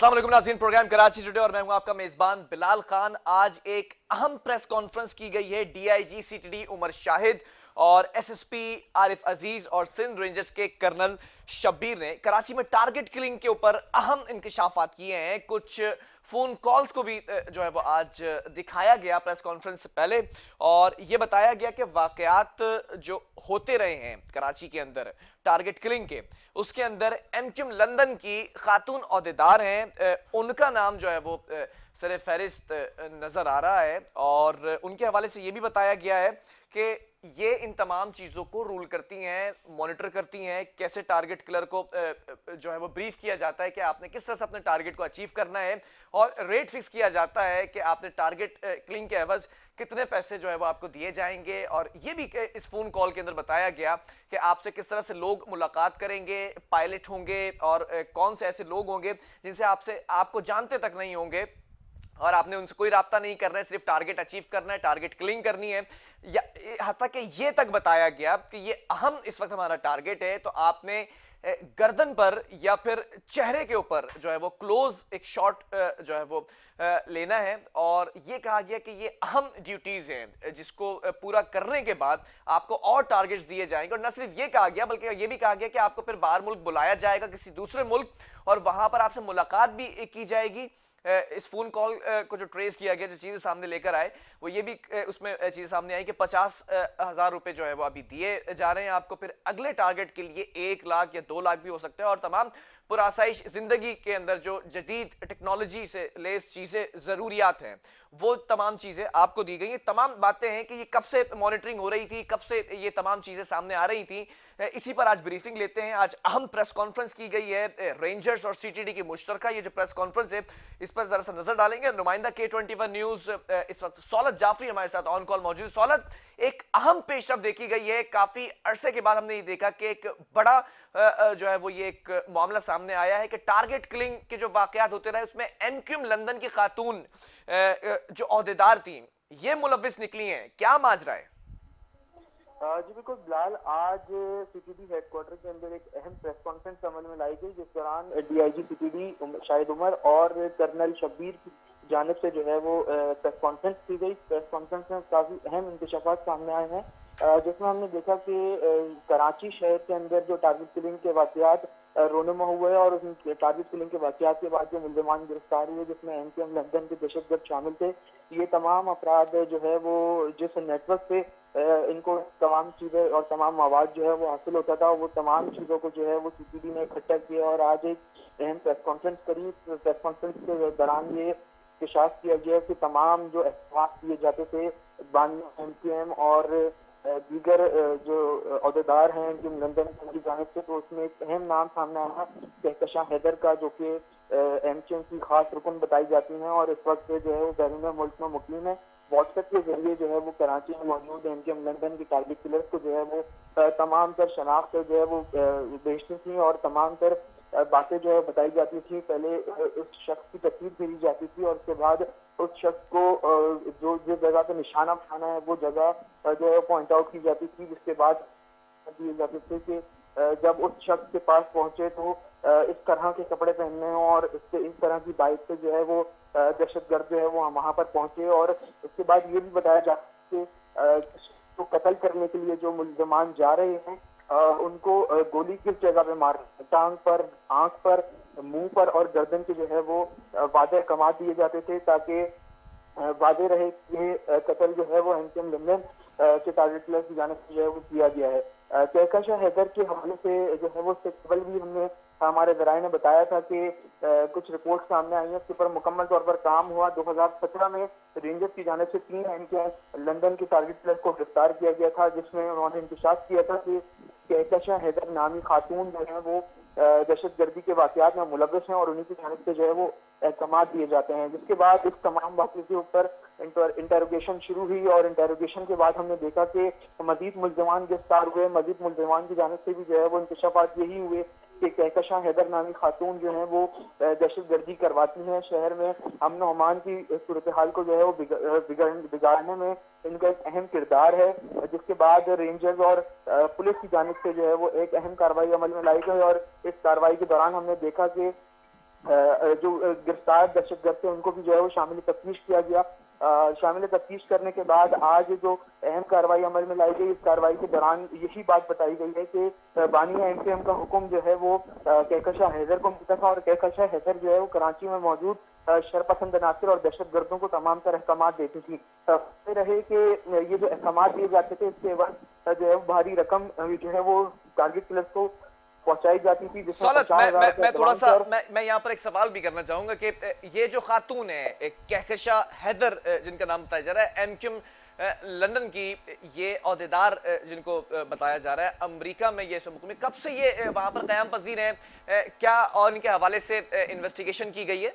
अस्सलाम वालेकुम नाज़रीन, प्रोग्राम कराची टुडे और मैं हूं आपका मेजबान बिलाल खान। आज एक अहम प्रेस कॉन्फ्रेंस की गई है। डीआईजी सीटीडी उमर शाहिद और एसएसपी आरिफ अजीज और सिंध रेंजर्स के कर्नल शब्बीर ने कराची में टारगेट किलिंग के ऊपर अहम इंकशाफात किए हैं। कुछ फोन कॉल्स को भी जो है वो आज दिखाया गया प्रेस कॉन्फ्रेंस से पहले, और ये बताया गया कि वाकयात जो होते रहे हैं कराची के अंदर टारगेट किलिंग के, उसके अंदर एमक्यूएम लंदन की खातून ओहदेदार हैं, उनका नाम जो है वो सर फहरिस्त नजर आ रहा है। और उनके हवाले से ये भी बताया गया है कि ये इन तमाम चीजों को रूल करती हैं, मॉनिटर करती हैं, कैसे टारगेट किलर को जो है वो ब्रीफ किया जाता है कि आपने किस तरह से अपने टारगेट को अचीव करना है, और रेट फिक्स किया जाता है कि आपने टारगेट किलिंग के एवज कितने पैसे जो है वो आपको दिए जाएंगे। और ये भी इस फोन कॉल के अंदर बताया गया कि आपसे किस तरह से लोग मुलाकात करेंगे, पायलट होंगे और कौन से ऐसे लोग होंगे जिनसे आपको जानते तक नहीं होंगे और आपने उनसे कोई राब्ता नहीं करना है, सिर्फ टारगेट अचीव करना है, टारगेट किलिंग करनी है। या हत्ता कि ये तक बताया गया कि ये अहम इस वक्त हमारा टारगेट है, तो आपने गर्दन पर या फिर चेहरे के ऊपर जो है वो क्लोज एक शॉट जो है वो लेना है। और ये कहा गया कि ये अहम ड्यूटीज हैं जिसको पूरा करने के बाद आपको और टारगेट्स दिए जाएंगे। और न सिर्फ ये कहा गया बल्कि ये भी कहा गया कि आपको फिर बाहर मुल्क बुलाया जाएगा, किसी दूसरे मुल्क, और वहां पर आपसे मुलाकात भी की जाएगी। इस फोन कॉल को जो ट्रेस किया गया, जो चीजें सामने लेकर आए, वो ये भी उसमें चीजें सामने आई कि 50,000 रुपए जो है वो अभी दिए जा रहे हैं आपको, फिर अगले टारगेट के लिए 1 लाख या 2 लाख भी हो सकता है। और तमाम पुरासाइश जिंदगी के अंदर जो जदीद टेक्नोलॉजी से लेस चीजें, जरूरियात हैं, वो तमाम चीजें आपको दी गई। ये तमाम बातें हैं कि ये कब से मॉनिटरिंग हो रही थी, कब से ये तमाम चीजें सामने आ रही थी, इसी पर आज ब्रीफिंग लेते हैं। आज अहम प्रेस कॉन्फ्रेंस की गई है रेंजर्स और सीटीडी की मुश्तरका। ये जो प्रेस कॉन्फ्रेंस है इस पर जरा सा नजर डालेंगे। नुमाइंदा K21 न्यूज इस वक्त सौलत जाफरी हमारे साथ ऑन कॉल मौजूद। सौलत, एक अहम पेशरफ देखी गई है, काफी अरसे के बाद हमने ये देखा कि एक बड़ा जो है वो ये एक मामला सामने आया है कि टारगेट किलिंग के जो वाकयात होते रहे उसमें एमक्यूएम लंदन की खातून जो ओहदेदार थी ये मुलविस निकली हैं। क्या माजरा है? जी बिल्कुल बिलाल, आज सीटीडी हेडक्वार्टर के अंदर एक अहम प्रेस कॉन्फ्रेंस अमल में लाई गई, जिस दौरान डीआईजी सीटीडी शाहिद उमर और कर्नल शब्बीर की जानिब से जो है वो प्रेस कॉन्फ्रेंस की गई। प्रेस कॉन्फ्रेंस में काफी अहम इंकशाफात सामने आए हैं, जिसमें हमने देखा कि कराची शहर के अंदर जो टारगेट किलिंग के वाकयात रोनुमा हुए हैं और उस टारगेट किलिंग के वाकयात के बाद जो मुल्ज़िमान गिरफ्तार हुए, जिसमें एमक्यूएम लंदन के दहशतगर्द शामिल थे, ये तमाम अफराद जो है वो जिस नेटवर्क से इनको तमाम चीजें और तमाम मवाद जो है वो हासिल होता था, वो तमाम चीजों को जो है वो सीटीडी ने इकट्ठा किया और आज एक अहम प्रेस कॉन्फ्रेंस करी। प्रेस कॉन्फ्रेंस के दौरान ये इंकशाफ किया गया कि तमाम जो एहसास किए जाते थे बानियों एमक्यूएम और दीगर जो अहदेदार हैं जो लंदन की जानिब से, तो उसमें एक अहम नाम सामने आया कहकशां हैदर का, जो कि एमक्यूएम की खास रुकन बताई जाती हैं और इस वक्त जो है वो बैरून मुल्क में मुकीम है। व्हाट्सएप के जरिए जो है वो कराची में मौजूद एमक्यूएम लंदन की टारगेट किलर्स को जो है वो तमाम तर शनाख्त जो है वो भेजती थी और तमाम तर बातें जो है बताई जाती थी। पहले उस शख्स की तस्वीर भेजी जाती थी और उसके बाद उस शख्स को जो जिस जगह पे निशाना बनाना है वो जगह जो है पॉइंट आउट की जाती थी, जिसके बाद दिए जाते थे कि जब उस शख्स के पास पहुंचे तो इस तरह के कपड़े पहनने हों और इस तरह की बाइक से जो है वो दहशतगर्द जो है वो वहां पर पहुंचे। और उसके बाद ये भी बताया जाता है कि तो कत्ल करने के लिए जो मुल्ज़िमान जा रहे हैं उनको गोली किस जगह पे मार, टांग पर, आंख पर, मुंह पर और गर्दन के जो है वो वादे कमा दिए जाते थे, ताकि वादे रहे कि कत्ल जो है वो एमक्यूएम लंदन के टारगेट किलर की जानिब से जो है वो किया गया है। कहकशां हैदर के हवाले से जो है वो उससे कबल भी हमने हमारे जराये ने बताया था कि कुछ रिपोर्ट सामने आई है, उसके ऊपर मुकम्मल तौर पर काम हुआ। 2017 में रेंजर्स की जानिब से 3 एमक्यूएम लंदन के टारगेट किलर को गिरफ्तार किया गया था, जिसमें उन्होंने इंकशाफ किया था कि कहकशां हैदर नामी खातून जो है वो दहशतगर्दी के वाकयात में मुलविस हैं और उन्हीं की जानिब से जो है वो एहतमाद दिए जाते हैं। जिसके बाद इस तमाम वाक़े के ऊपर इंटेरोगेशन शुरू हुई और इंटेरोगेशन के बाद हमने देखा कि मजीद मुल्ज़िमान गिरफ्तार हुए। मजीद मुल्ज़िमान की जानिब से भी जो है वो इंकशाफात यही हुए कि कहकशां हैदर नामी खातून जो है वो दहशतगर्दी करवाती हैं शहर में, अमन और अमान की सूरत हाल को जो है वो बिगाड़ने में इनका एक अहम किरदार है। जिसके बाद रेंजर्स और पुलिस की जानिब से जो है वो एक अहम कार्रवाई अमल में लाई गई और इस कार्रवाई के दौरान हमने देखा कि जो गिरफ्तार दहशतगर्द थे उनको भी जो है वो शामिल तफ्तीश किया गया। शामिल तफ्तीश करने के बाद आज जो अहम कार्रवाई अमल में लाई गई, इस कार्रवाई के दौरान यही बात बताई गई है कि बानिया एमकेएम का हुक्म जो है वो कहकशा हैदर को मिलता था और कहकशा हैदर जो है वो कराची में मौजूद शरपसंद अनासर और दहशतगर्दों को तमाम तरह अहकाम देती थी। रहे कि ये जो अहकाम दिए जाते थे इसके बाद जो है भारी रकम जो है वो टारगेट किलर्स को पहुंचाई जाती थी, जिसमें सौलत, 50,000 मैं थोड़ा सा मैं यहाँ पर एक सवाल भी करना चाहूंगा कि ये जो खातून है कहकशा हैदर जिनका नाम बताया जा रहा है, एमक्यूएम लंदन की ये अहदेदार जिनको बताया जा रहा है अमेरिका में, ये में कब से ये वहां पर कयाम पजीर है, क्या और इनके हवाले से इन्वेस्टिगेशन की गई है?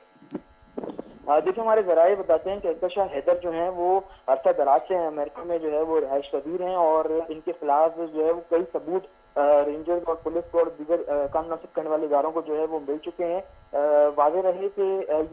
देखिए, हमारे जराये बताते हैं कि कहकशा हैदर जो है वो अरसा दराज से अमेरिका में जो है वो रिहाइश पजीर हैं और इनके खिलाफ जो है वो कई सबूत रेंजर्स और पुलिस को और दीगर कानून नाफिज करने वाले इदारों को जो है वो मिल चुके हैं। वाज़ेह रहे कि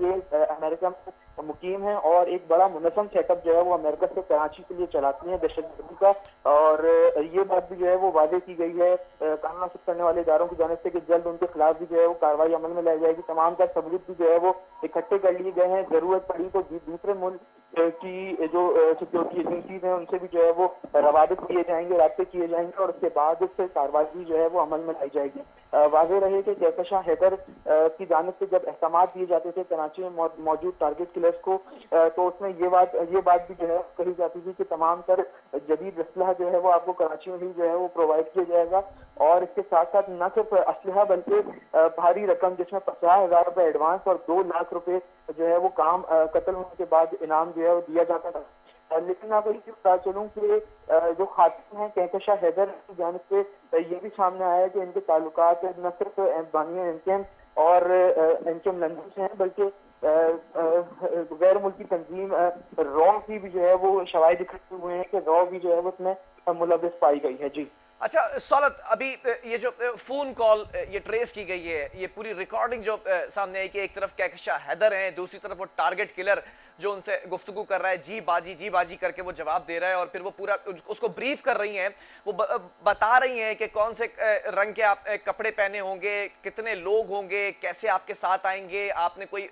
ये अमेरिका में मुकीम है और एक बड़ा मुनज़्ज़म सेटअप जो है वो अमेरिका से कराची के लिए चलाती है दहशतगर्दी का, और ये बात भी जो है वो वादे की गई है कानून नाफिज करने वाले इदारों की जानिब से कि जल्द उनके खिलाफ भी जो है वो कार्रवाई अमल में लाई जाएगी। तमाम का सबूत भी जो है वो इकट्ठे कर लिए गए हैं। जरूरत पड़ी तो दूसरे मुल्क की जो सिक्योरिटी एजेंसीज हैं उनसे भी जो है वो रवाबित किए जाएंगे, राब्ते किए जाएंगे और उसके बाद उससे कार्रवाई भी जो है वो अमल में लाई जाएगी। वाज़ेह रहे कि कहकशा हैदर की जानिब से जब अहकाम दिए जाते थे कराची में मौजूद टारगेट किलर्स को, तो उसमें ये बात भी जो है कही जाती थी कि तमाम तर जदीद असलहा जो है वो आपको कराची में ही जो है वो प्रोवाइड किया जाएगा और इसके साथ साथ न सिर्फ असलहा बल्कि भारी रकम जिसमें 50,000 रुपए एडवांस और 2 लाख रुपए जो है वो काम कत्ल होने के बाद इनाम जो है वो दिया जाता था। लेकिन आपको ये बता चलूं कि जो खातून है कहकशा हैदर की जानिब से ये भी सामने आया है कि इनके ताल्लुकात न सिर्फ बानिया एमकेएम और एमकेएम लंदन से हैं बल्कि गैर मुल्की तंजीम रॉ की भी जो है वो शवाहिद इकट्ठे हुए हैं कि रॉ भी जो है वो उसमें मुलव्वस पाई गई है। जी अच्छा सौलत, अभी ये जो फोन कॉल ये ट्रेस की गई है, ये पूरी रिकॉर्डिंग जो सामने आई कि एक तरफ कहकशा हैदर है, दूसरी तरफ वो टारगेट किलर जो उनसे गुफ्तगू कर रहा है, जी बाजी करके वो जवाब दे रहा है और फिर वो पूरा उसको ब्रीफ कर रही हैं, वो बता रही हैं कि कौन से रंग के आप कपड़े पहने होंगे, कितने लोग होंगे, कैसे आपके साथ आएंगे, आपने कोई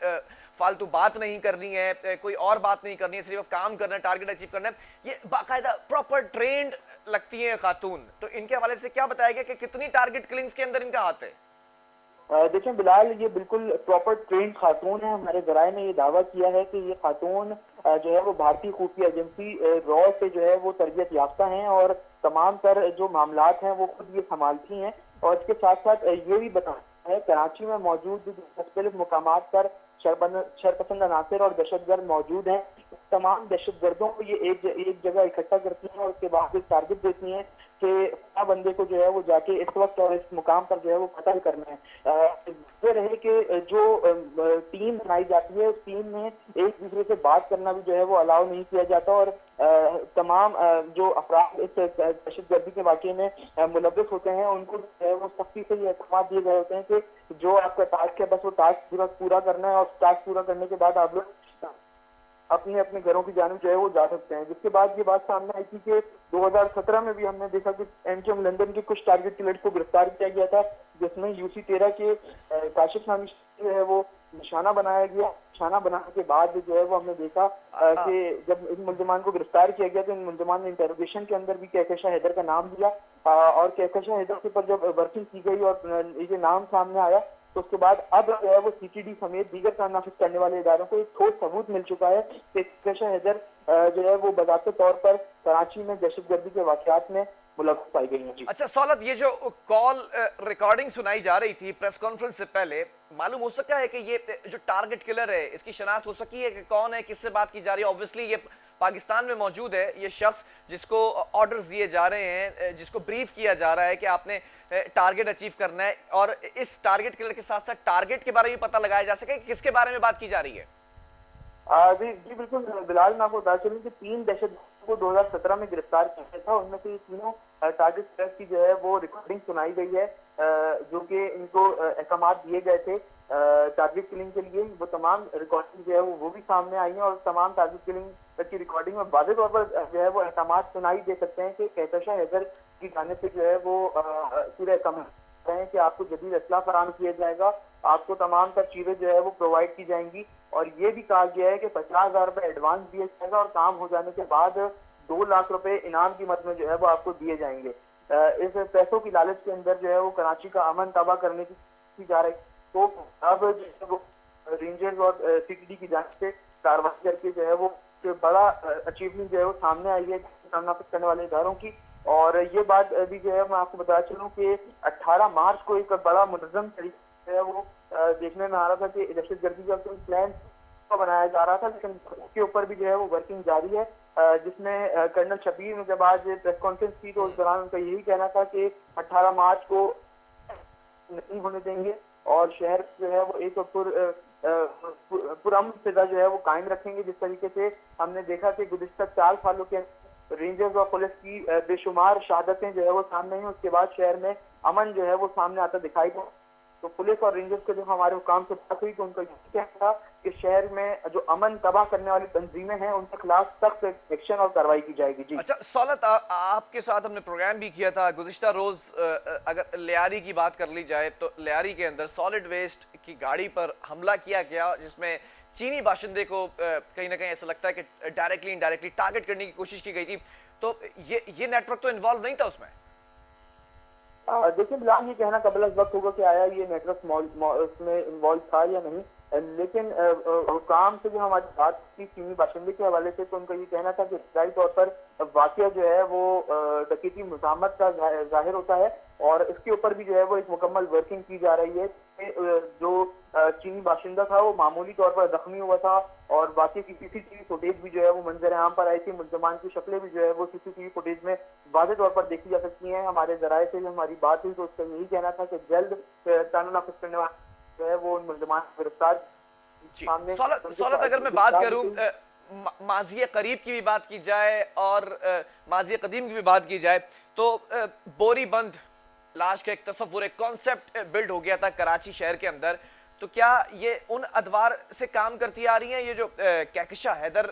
फालतू बात नहीं करनी है, कोई और बात नहीं करनी है, सिर्फ काम करना है, टारगेट अचीव करना है। ये बाकायदा प्रॉपर ट्रेंड लगती है खातून। तो इनके हवाले से क्या बताया गया कि कितनी टारगेट किलिंग्स के अंदर इनका हाथ है? देखिए बिलाल, ये बिल्कुल प्रॉपर ट्रेंड खातून है। हमारे जराये ने ये दावा किया है कि ये खातून जो है वो भारतीय खुफिया एजेंसी रॉ से जो है वो तरबियत याफ्ता हैं और तमाम तर जो मामलात हैं वो खुद ये संभालती हैं। और इसके साथ साथ ये भी बताया है कराची में मौजूद मुख्तलिफ मुकामात पर शरपसंद अनासर और दहशतगर्द मौजूद हैं। तमाम दहशतगर्दों को ये एक जगह इकट्ठा करती हैं और उसके बाद एक टारगेट देती हैं कि बंदे को जो है वो जाके इस वक्त और इस मुकाम पर जो है वो कत्ल करना है। ये रहे कि जो टीम बनाई जाती है उस टीम में एक दूसरे से बात करना भी जो है वो अलाउ नहीं किया जाता और तमाम जो अफराद इस दहशतगर्दी के वाकये में मुलव्वस होते हैं उनको जो है वो सख्ती से ये अहकाम दिए गए होते हैं कि जो आपका टास्क है बस वो टास्क पूरा करना है और टास्क पूरा करने के बाद आप लोग अपने अपने घरों की जानिब जो है वो जा सकते हैं। जिसके बाद ये बात सामने आई थी कि 2017 में भी हमने देखा कि एमकेएम लंदन के कुछ टारगेट किलर्स को गिरफ्तार किया गया था, जिसमें यूसी-13 के काशिफ नामी जो है वो निशाना बनाया गया। निशाना बनाने के बाद जो है वो हमने देखा कि जब इन मुल्जिमान को गिरफ्तार किया गया तो इन मुल्जिमान ने इंटरोगेशन के अंदर भी कहकशा हैदर का नाम दिया और कहकशा हैदर के ऊपर जब वर्किंग की गई और ये नाम सामने आया तो उसके बाद अब जो है वो सीटीडी समेत दीगर काम नाफिज करने वाले इदारों को एक ठोस सबूत मिल चुका है कि कहकशा हैदर जो है वो बाकायदा तौर पर कराची में दहशतगर्दी के वाकयात में मुलव्वस पाई गई है। अच्छा सौलत, ये जो कॉल रिकॉर्डिंग सुनाई जा रही थी प्रेस कॉन्फ्रेंस से पहले, मालूम हो सका है कि ये जो टारगेट किलर है इसकी शनाख्त हो सकी है कि कौन है, किससे बात की जा रही है? ऑब्वियसली ये पाकिस्तान में मौजूद है ये शख्स जिसको ऑर्डर्स दिए जा रहे हैं, जिसको ब्रीफ किया जा रहा है कि आपने टारगेट अचीव करना है, और इस टारगेट किलर के साथ साथ टारगेट के बारे में पता लगाया जा सके कि किसके बारे में बात की जा रही है। जी बिल्कुल बिलाल, मैं आपको बता चलूं कि 3 दहशतगर्दों को 2017 में गिरफ्तार किया था। उनमें से तीनों टारगेट किलर्स की जो है वो रिकॉर्डिंग सुनाई गई है जो कि इनको अहकाम दिए गए थे टारगेट किलिंग के लिए। वो तमाम रिकॉर्डिंग जो है वो भी सामने आई है और तमाम टारगेट किलिंग की रिकॉर्डिंग में वाज़ेह तौर पर जो है वो अहकाम सुनाई दे सकते हैं कि कहकशा हैदर की जानिब से जो है वो पूरे अहकाम हैं कि आपको जदीद असलाह फराहम किया जाएगा आपको तमाम तर चीजें जो है वो प्रोवाइड की जाएंगी। और ये भी कहा गया है कि 50,000 रुपए एडवांस दिया जाएगा और काम हो जाने के बाद 2 लाख रुपए इनाम की मद में जो है वो आपको दिए जाएंगे। इस पैसों की लालच के अंदर जो है वो कराची का अमन तबाह करने की जा रही। तो अब जो है वो रेंजर्स और सीटीडी की जांच से कार्रवाई करके जो है वो एक बड़ा अचीवमेंट जो है वो सामने आई है सामना करने वाले इदारों की। और ये बात भी जो है मैं आपको बता चलूं कि 18 मार्च को एक बड़ा मुनज़्ज़म तरीके से वो देखने में आ रहा था कि दहशतगर्दी का कोई प्लान बनाया जा रहा था, लेकिन उसके ऊपर भी जो है वो वर्किंग जारी है। जिसमें कर्नल शबीर ने जब आज प्रेस कॉन्फ्रेंस की तो उस दौरान उनका यही कहना था कि 18 मार्च को नहीं होने देंगे और शहर जो है वो एक पुरअमन फिजा जो है वो कायम रखेंगे। जिस तरीके से हमने देखा कि गुज़िश्ता 4 सालों के रेंजर्स और पुलिस की बेशुमार शहादतें जो है वो सामने आई, उसके बाद शहर में अमन जो है वो सामने आता दिखाई दे। तो पुलिस और रेंजर्स के जो हमारे हुकाम से बात हुई तो उनका यही कहना था कि शहर में जो अमन तबाह करने वाली तंजीमें हैं उनके खिलाफ सख्त एक्शन और कार्रवाई की जाएगी। जी अच्छा सौलत, आपके साथ हमने प्रोग्राम भी किया था गुज़िश्ता रोज। अगर लियारी की बात कर ली जाए तो लियारी के अंदर सॉलिड वेस्ट की गाड़ी पर हमला किया गया, जिसमें चीनी बाशिंदे को कहीं ना कहीं ऐसा लगता है कि डायरेक्टली इनडायरेक्टली टारगेट करने की कोशिश की गई थी। तो ये नेटवर्क तो इन्वॉल्व नहीं था उसमें। देखिए बिलाल, ये कहना कबल अज़ वक्त होगा कि आया ये नेटवर्क उसमें इन्वॉल्व था या नहीं, लेकिन हुकाम से जो हमारी बात की चीनी बाशिंदे के हवाले से तो उनका ये कहना था कि इब्तदाई तौर पर वाकया जो है वो डकैती मुज़ाहमत का जाहिर होता है और इसके ऊपर भी जो है वो एक मुकम्मल वर्किंग की जा रही है। जो चीनी बाशिंदा था वो मामूली तौर पर जख्मी हुआ था और बाकी की सीसीटीवी फुटेज भी जो है वो मंजर आम पर आई थी। मुल्ज़मान की शक्लें भी जो है वो सीसीटीवी फुटेज में वाज़ेह तौर पर देखी जा सकती हैं। हमारे जराये से जो हमारी बात हुई तो उसका यही कहना था कि जल्द कानून नाफिज करने वाले जो है वो उन मुल्ज़मान को गिरफ्तार सामने। सौलत, अगर मैं बात करूं माजी करीब की भी बात की जाए और माजी कदीम की भी बात की जाए तो बोरी बंद लाश का एक तस्वुर, एक कॉन्सेप्ट बिल्ड हो गया था कराची शहर के अंदर। तो क्या ये उन अदवार से काम करती आ रही हैं? ये जो कहकशा हैदर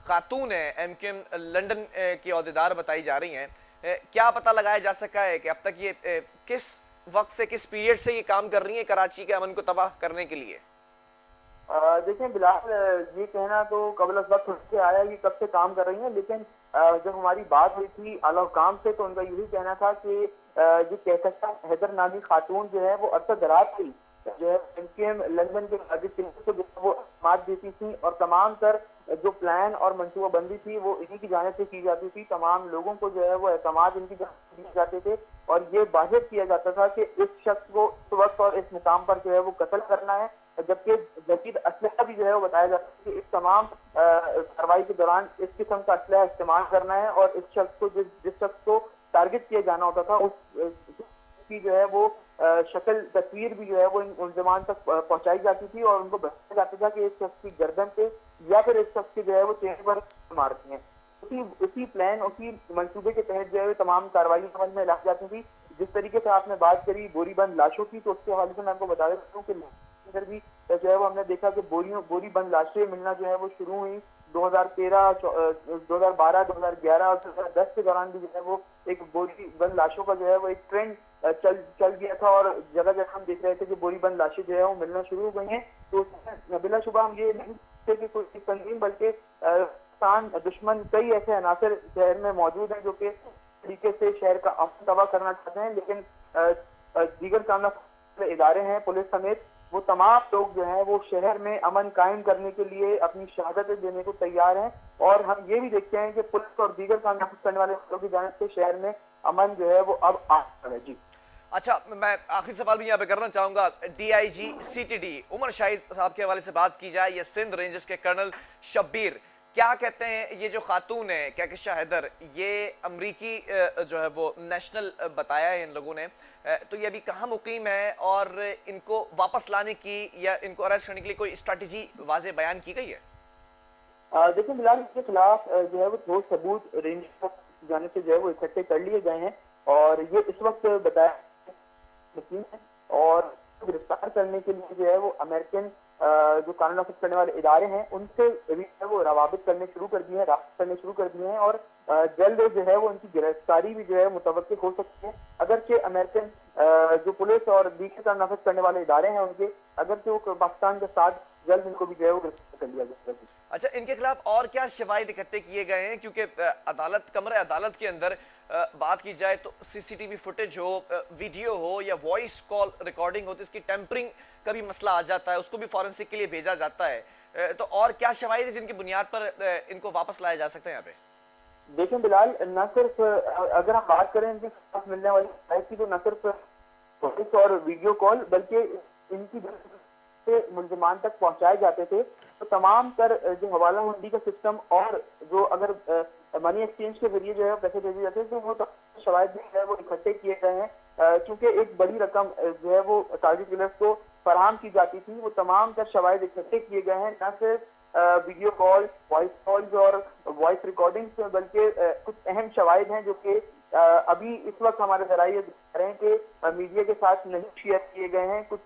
खातून है एमक्यूएम लंदन की ओहदेदार बताई जा रही हैं, क्या पता लगाया जा सका है कि अब तक ये किस वक्त से, किस पीरियड से ये काम कर रही है कराची के अमन को तबाह करने के लिए? देखें बिलाल, ये कहना तो कबल अज़ वक्त से आया कि कब से काम कर रही हैं, लेकिन जब हमारी बात हुई थी आला हुकाम से तो उनका यही कहना था कि ये कहकशा हैदर नामी खातून जो है वो अरसा दराज थी जो है एमक्यूएम लंदन के को जो वो मात देती थी और तमाम तर जो प्लान और मनसूबाबंदी थी वो इन्हीं की जाने से की जाती थी। तमाम लोगों को जो है वो एतमाद इनकी जाने दिए जाते थे और ये वाहिद किया जाता था कि इस शख्स को इस वक्त और इस मुकाम पर जो है वो कत्ल करना है, जबकि जदीद असलहा भी जो है वो बताया जाता है कि इस तमाम कार्रवाई के दौरान इस किस्म का असलहा इस्तेमाल करना है और इस शख्स को जिस शख्स को टारगेट किया जाना होता था उसकी जो है वो शक्ल तस्वीर भी जो है वो इन मुल्ज़मान तक पहुंचाई जाती थी और उनको बताया जाता था कि इस शख्स की गर्दन पे या फिर इस शख्स के जो है वो चेहरे पर मारती हैं। उसी प्लान, उसी मंसूबे के तहत जो है तमाम कार्रवाई अमल में लाई जाती थी। जिस तरीके से आपने बात करी बोरीबंद लाशों की, तो उसके हवाले से मैं आपको बता देता हूँ कि अंदर भी जो है वो हमने देखा कि बोरी बंद लाशें मिलना जो है वो शुरू हुई 2013, 2012, 2011 और 2010 के दौरान भी जो है वो एक बोरी बंद लाशों का जो है वो एक ट्रेंड चल गया था और जगह जगह हम देख रहे थे कि बोरी बंद लाशें जो है वो मिलना शुरू हो गई हैं। तो उसमें बिलाशुबा हम ये नहीं थे कि कोई तंजीम बल्कि दुश्मन कई ऐसे अनासर शहर में मौजूद हैं जो कि तरीके से शहर का अमन तबाह करना चाहते हैं, लेकिन दीगर कामना इदारे हैं पुलिस समेत वो तमाम लोग जो हैं वो शहर में अमन कायम करने के लिए अपनी शहादतें देने को तैयार हैं। और हम ये भी देखते हैं कि पुलिस और दीगर काम नाफिज करने वाले लोगों की जानिब से शहर में अमन जो है वो अब आ रहा है। जी अच्छा, मैं आखिरी सवाल भी यहाँ पे करना चाहूंगा। डीआईजी सीटीडी उमर शाहिद साहब के हवाले से बात की जाए या सिंध रेंजर्स के कर्नल शब्बीर, क्या कहते हैं ये जो खातून है कहकशा हैदर, ये अमरीकी जो है वो नेशनल बताया है इन लोगों ने, तो ये अभी कहाँ मुकीम है और इनको वापस लाने की या इनको अरेस्ट करने के लिए कोई स्ट्रैटेजी वाज़े बयान की गई है? देखिए बिलाल, इसके खिलाफ जो है वो ठोस सबूत रेंज जाने से जो है वो इकट्ठे कर लिए गए हैं और ये इस वक्त बताया है और गिरफ्तार करने के लिए जो है वो अमेरिकन जो कानून नाफिज करने वाले इदारे हैं उनसे भी जो है वो रवाबित करने शुरू कर दिए हैं, राब्ता करने शुरू कर दिए हैं, और जल्द जो है वो उनकी गिरफ्तारी भी जो है मुतवक्किल हो सकती है। अगरचे अमेरिकन जो पुलिस और दीगर कानून नाफिज करने वाले इदारे हैं उनके, अगरचे वो पाकिस्तान के साथ जल्द इनको भी जो है वो गिरफ्तार कर लिया जाएगा। अच्छा, इनके खिलाफ और क्या शवाहिद इकट्ठे किए गए हैं? क्योंकि अदालत, कमरे अदालत के अंदर बात की जाए तो सीसीटीवी फुटेज हो, वीडियो हो या वॉइस कॉल रिकॉर्डिंग हो, तो इसकी टेम्परिंग का भी मसला आ जाता है, उसको भी फॉरेंसिक के लिए भेजा जाता है। तो और क्या शवाहिद है जिनकी बुनियाद पर इनको वापस लाया जा सकता है यहाँ पे? देखें बिलाल, न सिर्फ अगर हम बात करें इनके साथ मिलने वाली शिकायत की, तो न सिर्फ वॉइस और वीडियो कॉल बल्कि इनकी से मुल्जिमान तक पहुंचाए जाते थे, तो तमाम तर जो हवाला मंडी का सिस्टम और जो अगर मनी एक्सचेंज के जरिए जो है पैसे भेजे जाते हैं, तो वो शवाहिद भी जो है वो इकट्ठे किए गए हैं। क्योंकि एक बड़ी रकम जो है वो टारगेट किलर्स को फराहम की जाती थी, वो तमाम तर शवाहिद इकट्ठे किए गए हैं, न सिर्फ वीडियो कॉल, वॉइस कॉल्स और वॉइस रिकॉर्डिंग्स, बल्कि कुछ अहम शवाहिद हैं जो कि अभी इस वक्त हमारे जराये दिखा रहे हैं कि मीडिया के साथ नहीं शेयर किए गए हैं, कुछ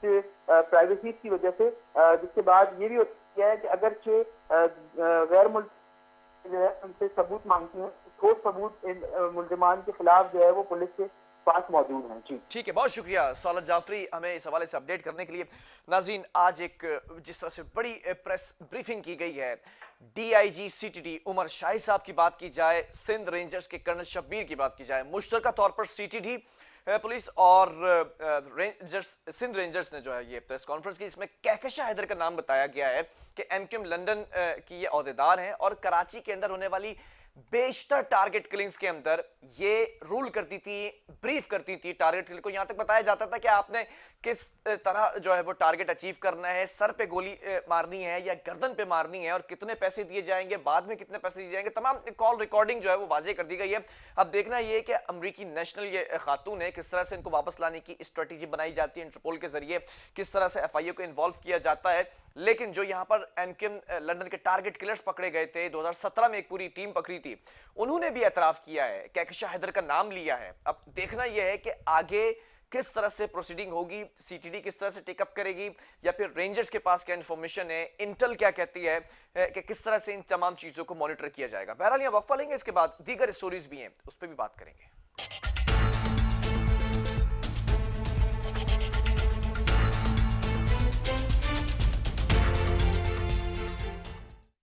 प्राइवेसी की वजह से, जिसके बाद ये भी होता है कि अगरचे गैर मुल्क जो है उनसे सबूत मांगती हैं, ठोस सबूत इन मुल्जिमान के खिलाफ जो है वो पुलिस के पास मौजूद हैं। जी ठीक है, बहुत शुक्रिया सौलत जाफरी हमें इस हवाले से अपडेट करने के लिए। नाज़रीन, आज एक जिस तरह से बड़ी प्रेस ब्रीफिंग की गई है, डीआईजी सीटीडी उमर शाही साहब की बात की जाए, सिंध रेंजर्स के कर्नल शब्बीर की बात की जाए, मुश्तरका तौर पर सीटीडी पुलिस और रेंजर्स, सिंध रेंजर्स ने जो है ये प्रेस कॉन्फ्रेंस की, इसमें कहकशा हैदर का नाम बताया गया है कि एमक्यूएम लंदन की ये अहदेदार हैं और कराची के अंदर होने वाली बेशतर टारगेट किलिंग्स के अंदर ये रूल करती थी, ब्रीफ करती थी टारगेट किल को। यहां तक बताया जाता था कि आपने किस तरह जो है वो टारगेट अचीव करना है, सर पे गोली मारनी है या गर्दन पे मारनी है, और कितने पैसे दिए जाएंगे, बाद में कितने पैसे दिए जाएंगे, तमाम कॉल रिकॉर्डिंग जो है वो वाजे कर दी गई है। अब देखना ये कि अमरीकी नेशनल ये खातून है, किस तरह से इनको वापस लाने की स्ट्रेटेजी बनाई जाती है इंटरपोल के जरिए, किस तरह से एफआईए को इन्वॉल्व किया जाता है। लेकिन जो यहां पर एमक्यूएम लंदन के टारगेट किलर्स पकड़े गए थे, 2017 में एक पूरी टीम पकड़ी थी, उन्होंने भी एतराफ किया है, कहकशा हैदर का नाम लिया है। अब देखना यह है कि आगे किस तरह से प्रोसीडिंग होगी, सीटीडी किस तरह से टेकअप करेगी, या फिर रेंजर्स के पास क्या इंफॉर्मेशन है, इंटेल क्या कहती है कि किस तरह से इन तमाम चीजों को मॉनिटर किया जाएगा। बहरहाल यहां वक्फा लेंगे, इसके बाद दीगर स्टोरीज भी हैं, उस पर भी बात करेंगे।